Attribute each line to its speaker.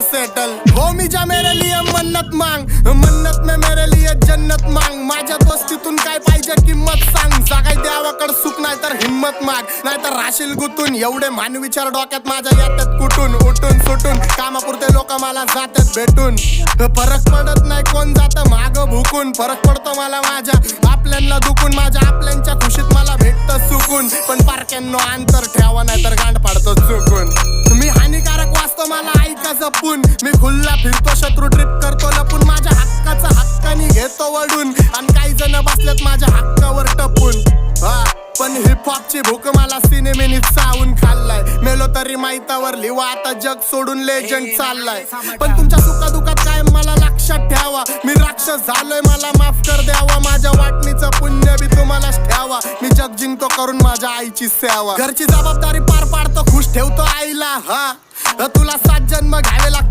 Speaker 1: Settle हो मी जा मेरे लिए मन्नत मांग, मन्नत में मेरे लिए जन्नत मांग. माझ्या दोस्तीतून काय पाहिजे किंमत सांग. सगळी देवाकड सुख नाही तर हिम्मत माग, नाही तर राशील गुतून. एवढे मान विचार डोक्यात माझ्या येतात कुठून उठून सुटून. कामापुरते लोक मला जातात भेटून. फरक पडत नाही कोण जातं माग भुकून. फरक पडतो मला माझ्या आपल्यांना दुखून. माझ्या आपल्यांच्या खुशीत मला भेटतं सुकून. पण पारक्यांनो अंतर ठेवा नाही तर गांड पाडतो चुकून. मी हानिकारक वाचतो मला ऐका जपून. मी खुल्ला फिरतो शत्रू ट्रिप करतो लपून. माझ्या हक्काचा हक्कानी घेतो वडून. आणि काही जण बसलेत माझ्या हक्कावर टपून. पण हिपहॉपची भूक मला सिनेमेनी चावून खाल्लाय. मेलो तरी माहितावर लिवा आता जग सोडून लेजंड चाललाय. पण तुमच्या सुखादुखात काय मला लक्षात ठेवा. मी राक्षस झालोय मला माफ कर द्यावा. माझ्या वाटणीचं पुण्य बी तुम्हालाच ठेवा. मी जग जिंकतो करून माझ्या आईची सेवा. घरची जबाबदारी पार पाडतो खुश ठेवतो आईला. तुला 7 जन्म घ्यावे लागतात